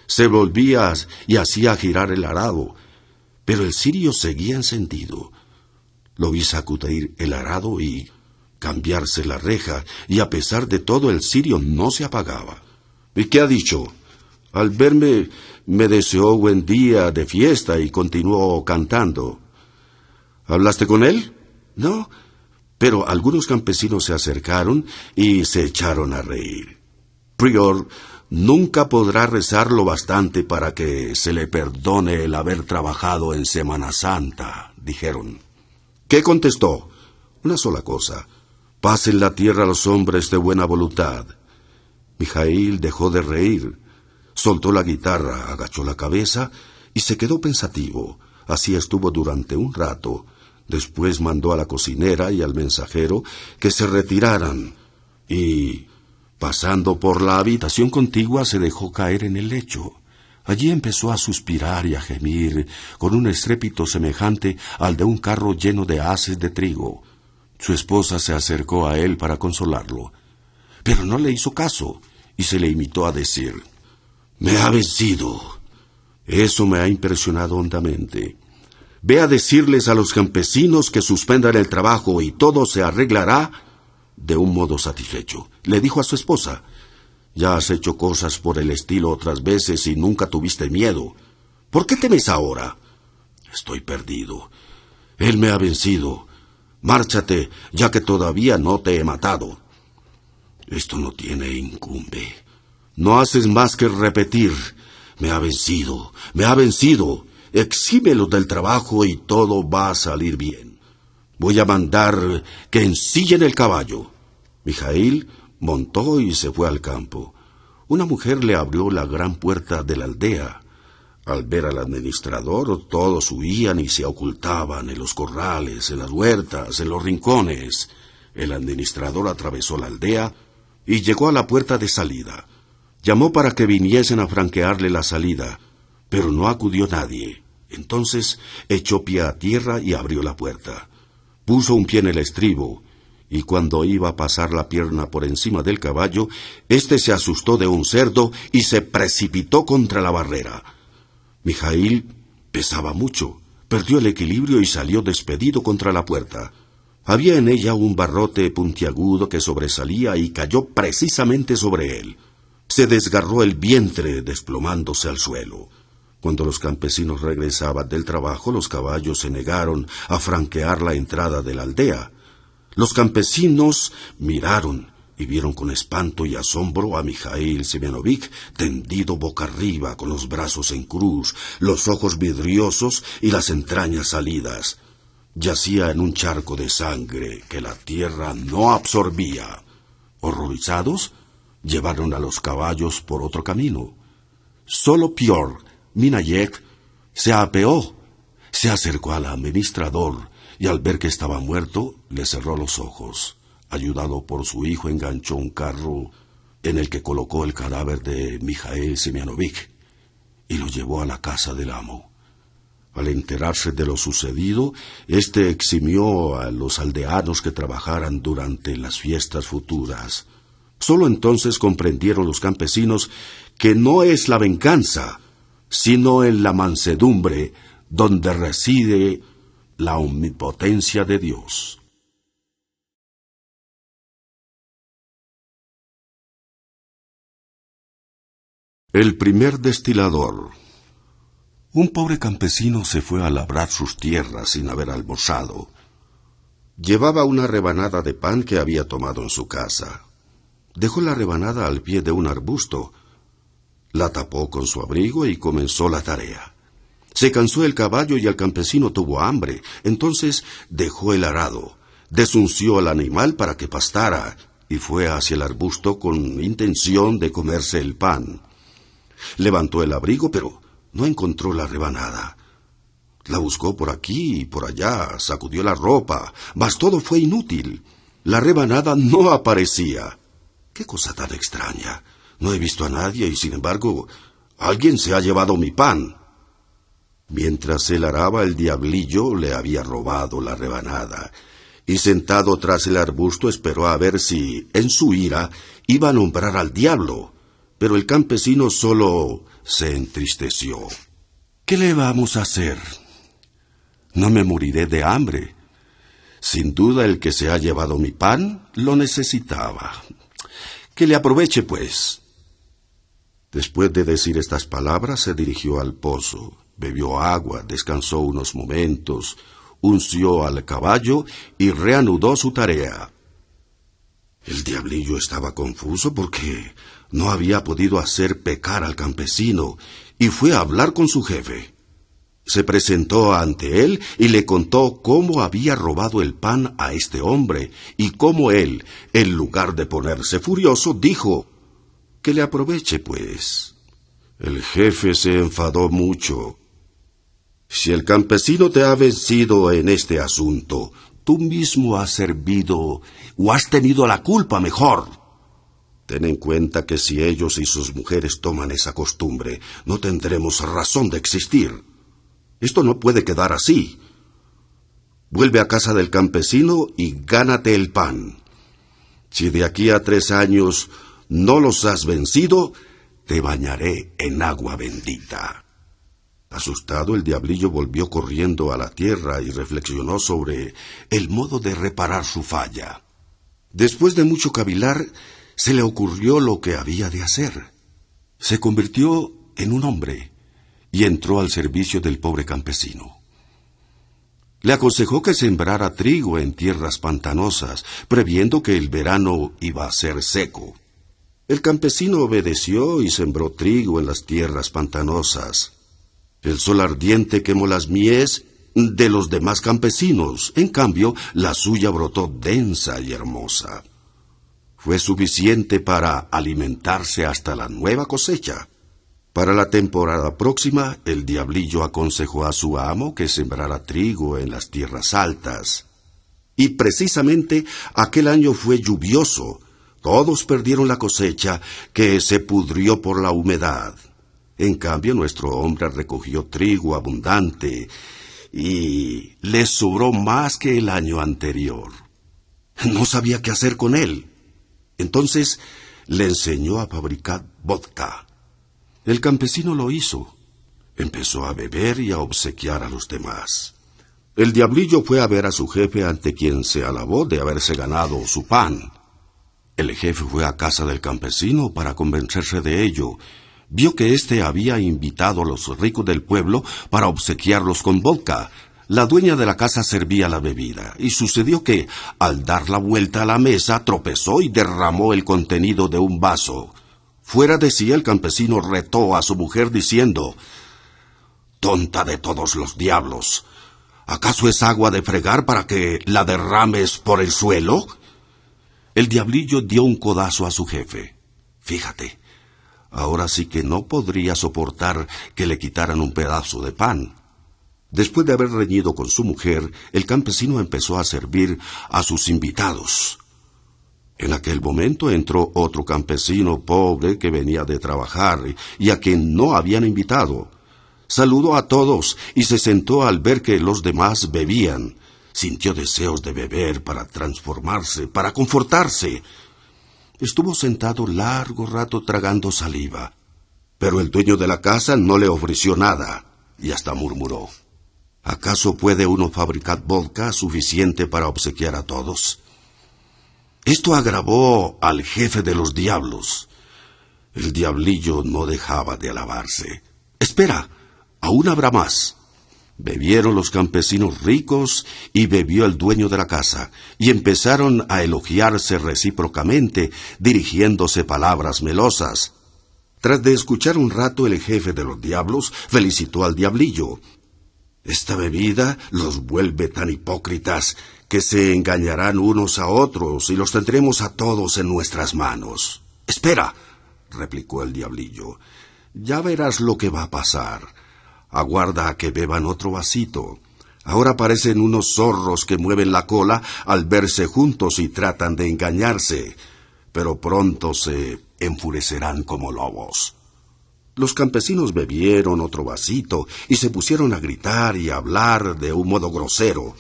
Se volvía y hacía girar el arado, pero el cirio seguía encendido. Lo vi sacudir el arado y cambiarse la reja, y a pesar de todo el cirio no se apagaba. ¿Y qué ha dicho? Al verme, me deseó buen día de fiesta y continuó cantando. ¿Hablaste con él? No, pero algunos campesinos se acercaron y se echaron a reír. Prior nunca podrá rezar lo bastante para que se le perdone el haber trabajado en Semana Santa, dijeron. ¿Qué contestó? Una sola cosa. Paz en la tierra a los hombres de buena voluntad. Mijaíl dejó de reír. Soltó la guitarra, agachó la cabeza y se quedó pensativo. Así estuvo durante un rato. Después mandó a la cocinera y al mensajero que se retiraran y, pasando por la habitación contigua, se dejó caer en el lecho. Allí empezó a suspirar y a gemir con un estrépito semejante al de un carro lleno de haces de trigo. Su esposa se acercó a él para consolarlo, pero no le hizo caso y se le limitó a decir: «Me ha vencido». Eso me ha impresionado hondamente. Ve a decirles a los campesinos que suspendan el trabajo y todo se arreglará de un modo satisfecho. Le dijo a su esposa: «Ya has hecho cosas por el estilo otras veces y nunca tuviste miedo. ¿Por qué temes ahora?» «Estoy perdido. Él me ha vencido. Márchate, ya que todavía no te he matado». «Esto no tiene incumbe. No haces más que repetir: me ha vencido, me ha vencido. Exímelo del trabajo y todo va a salir bien. Voy a mandar que ensillen el caballo». Mijaíl montó y se fue al campo. Una mujer le abrió la gran puerta de la aldea. Al ver al administrador, todos huían y se ocultaban en los corrales, en las huertas, en los rincones. El administrador atravesó la aldea y llegó a la puerta de salida. Llamó para que viniesen a franquearle la salida, pero no acudió nadie. Entonces echó pie a tierra y abrió la puerta. Puso un pie en el estribo, y cuando iba a pasar la pierna por encima del caballo, éste se asustó de un cerdo y se precipitó contra la barrera. Mijaíl pesaba mucho, perdió el equilibrio y salió despedido contra la puerta. Había en ella un barrote puntiagudo que sobresalía y cayó precisamente sobre él. Se desgarró el vientre desplomándose al suelo. Cuando los campesinos regresaban del trabajo, los caballos se negaron a franquear la entrada de la aldea. Los campesinos miraron y vieron con espanto y asombro a Mijaíl Semyonovich tendido boca arriba, con los brazos en cruz, los ojos vidriosos y las entrañas salidas. Yacía en un charco de sangre que la tierra no absorbía. Horroroso atemorizados, llevaron a los caballos por otro camino. Solo Pior, Minayek, se apeó, se acercó al administrador y al ver que estaba muerto, le cerró los ojos. Ayudado por su hijo, enganchó un carro en el que colocó el cadáver de Mijael Semianovic y lo llevó a la casa del amo. Al enterarse de lo sucedido, éste eximió a los aldeanos que trabajaran durante las fiestas futuras. Solo entonces comprendieron los campesinos que no es la venganza, sino en la mansedumbre donde reside la omnipotencia de Dios. El primer destilador. Un pobre campesino se fue a labrar sus tierras sin haber almorzado. Llevaba una rebanada de pan que había tomado en su casa. Dejó la rebanada al pie de un arbusto, la tapó con su abrigo y comenzó la tarea. Se cansó el caballo y el campesino tuvo hambre. Entonces dejó el arado, desunció al animal para que pastara y fue hacia el arbusto con intención de comerse el pan. Levantó el abrigo, pero no encontró la rebanada. La buscó por aquí y por allá, sacudió la ropa, mas todo fue inútil. La rebanada no aparecía. ¡Qué cosa tan extraña! No he visto a nadie y, sin embargo, alguien se ha llevado mi pan. Mientras él araba, el diablillo le había robado la rebanada, y sentado tras el arbusto esperó a ver si, en su ira, iba a nombrar al diablo. Pero el campesino solo se entristeció. ¿Qué le vamos a hacer? No me moriré de hambre. Sin duda el que se ha llevado mi pan lo necesitaba. Que le aproveche, pues. Después de decir estas palabras, se dirigió al pozo, bebió agua, descansó unos momentos, unció al caballo y reanudó su tarea. El diablillo estaba confuso porque no había podido hacer pecar al campesino y fue a hablar con su jefe. Se presentó ante él y le contó cómo había robado el pan a este hombre y cómo él, en lugar de ponerse furioso, dijo: «Que le aproveche, pues». El jefe se enfadó mucho. «Si el campesino te ha vencido en este asunto, tú mismo has servido o has tenido la culpa, mejor. Ten en cuenta que si ellos y sus mujeres toman esa costumbre, no tendremos razón de existir. Esto no puede quedar así. Vuelve a casa del campesino y gánate el pan. Si de aquí a 3 años no los has vencido, te bañaré en agua bendita». Asustado, el diablillo volvió corriendo a la tierra y reflexionó sobre el modo de reparar su falla. Después de mucho cavilar, se le ocurrió lo que había de hacer. Se convirtió en un hombre y entró al servicio del pobre campesino. Le aconsejó que sembrara trigo en tierras pantanosas, previendo que el verano iba a ser seco. El campesino obedeció y sembró trigo en las tierras pantanosas. El sol ardiente quemó las mies de los demás campesinos. En cambio, la suya brotó densa y hermosa. Fue suficiente para alimentarse hasta la nueva cosecha. Para la temporada próxima, el diablillo aconsejó a su amo que sembrara trigo en las tierras altas. Y precisamente aquel año fue lluvioso. Todos perdieron la cosecha, que se pudrió por la humedad. En cambio, nuestro hombre recogió trigo abundante y le sobró más que el año anterior. No sabía qué hacer con él. Entonces le enseñó a fabricar vodka. El campesino lo hizo. Empezó a beber y a obsequiar a los demás. El diablillo fue a ver a su jefe, ante quien se alabó de haberse ganado su pan. El jefe fue a casa del campesino para convencerse de ello. Vio que éste había invitado a los ricos del pueblo para obsequiarlos con vodka. La dueña de la casa servía la bebida, y sucedió que, al dar la vuelta a la mesa, tropezó y derramó el contenido de un vaso. Fuera de sí, el campesino retó a su mujer diciendo: «Tonta de todos los diablos, ¿acaso es agua de fregar para que la derrames por el suelo? El diablillo dio un codazo a su jefe. Fíjate, ahora sí que no podría soportar que le quitaran un pedazo de pan. Después de haber reñido con su mujer, el campesino empezó a servir a sus invitados. En aquel momento entró otro campesino pobre que venía de trabajar y a quien no habían invitado. Saludó a todos y se sentó al ver que los demás bebían. Sintió deseos de beber para transformarse, para confortarse. Estuvo sentado largo rato tragando saliva, pero el dueño de la casa no le ofreció nada y hasta murmuró: ¿acaso puede uno fabricar vodka suficiente para obsequiar a todos? Esto agravó al jefe de los diablos. El diablillo no dejaba de alabarse. ¡Espera! ¡Aún habrá más! Bebieron los campesinos ricos y bebió el dueño de la casa, y empezaron a elogiarse recíprocamente, dirigiéndose palabras melosas. Tras de escuchar un rato, el jefe de los diablos felicitó al diablillo. Esta bebida los vuelve tan hipócritas que se engañarán unos a otros y los tendremos a todos en nuestras manos. —Espera —replicó el diablillo—, ya verás lo que va a pasar. Aguarda a que beban otro vasito. Ahora parecen unos zorros que mueven la cola al verse juntos y tratan de engañarse, pero pronto se enfurecerán como lobos. Los campesinos bebieron otro vasito y se pusieron a gritar y a hablar de un modo grosero.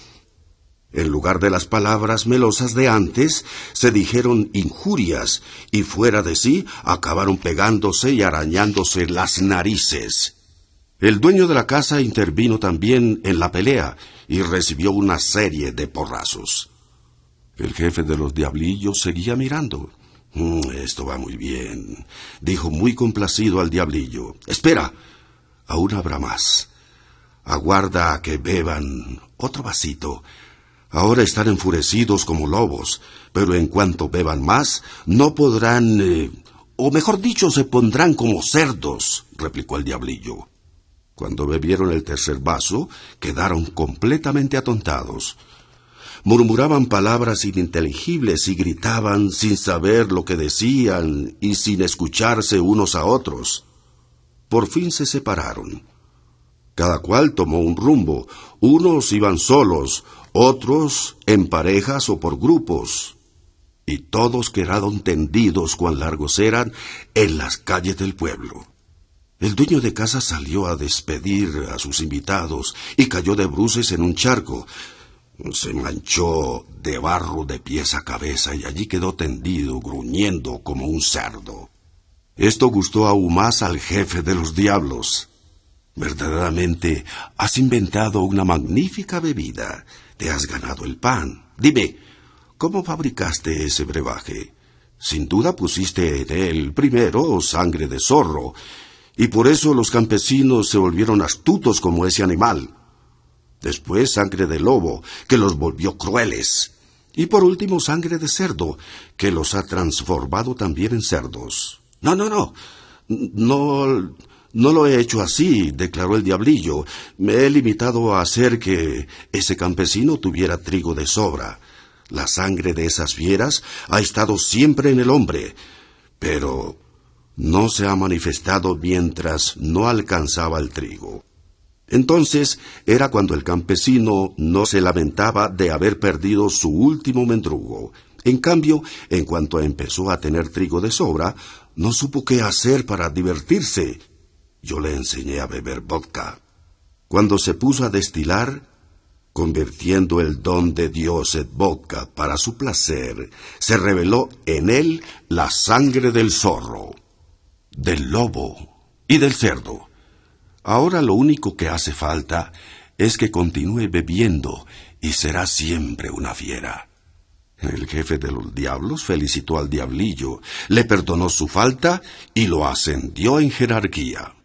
En lugar de las palabras melosas de antes, se dijeron injurias y fuera de sí acabaron pegándose y arañándose las narices. El dueño de la casa intervino también en la pelea y recibió una serie de porrazos. El jefe de los diablillos seguía mirando. Esto va muy bien, dijo muy complacido al diablillo. Espera, aún habrá más. Aguarda a que beban otro vasito. Ahora están enfurecidos como lobos, pero en cuanto beban más, no podrán, o mejor dicho, se pondrán como cerdos, replicó el diablillo. Cuando bebieron el tercer vaso, quedaron completamente atontados. Murmuraban palabras ininteligibles y gritaban sin saber lo que decían y sin escucharse unos a otros. Por fin se separaron. Cada cual tomó un rumbo. Unos iban solos, otros en parejas o por grupos. Y todos quedaron tendidos, cuán largos eran, en las calles del pueblo. El dueño de casa salió a despedir a sus invitados y cayó de bruces en un charco. Se manchó de barro de pies a cabeza y allí quedó tendido, gruñendo como un cerdo. Esto gustó aún más al jefe de los diablos. Verdaderamente has inventado una magnífica bebida. Te has ganado el pan. Dime, ¿cómo fabricaste ese brebaje? Sin duda pusiste en él primero sangre de zorro, y por eso los campesinos se volvieron astutos como ese animal. Después sangre de lobo, que los volvió crueles. Y por último sangre de cerdo, que los ha transformado también en cerdos. No lo he hecho así, declaró el diablillo. Me he limitado a hacer que ese campesino tuviera trigo de sobra. La sangre de esas fieras ha estado siempre en el hombre, pero no se ha manifestado mientras no alcanzaba el trigo. Entonces era cuando el campesino no se lamentaba de haber perdido su último mendrugo. En cambio, en cuanto empezó a tener trigo de sobra, no supo qué hacer para divertirse. Yo le enseñé a beber vodka. Cuando se puso a destilar, convirtiendo el don de Dios en vodka para su placer, se reveló en él la sangre del zorro, del lobo y del cerdo. Ahora lo único que hace falta es que continúe bebiendo y será siempre una fiera. El jefe de los diablos felicitó al diablillo, le perdonó su falta y lo ascendió en jerarquía.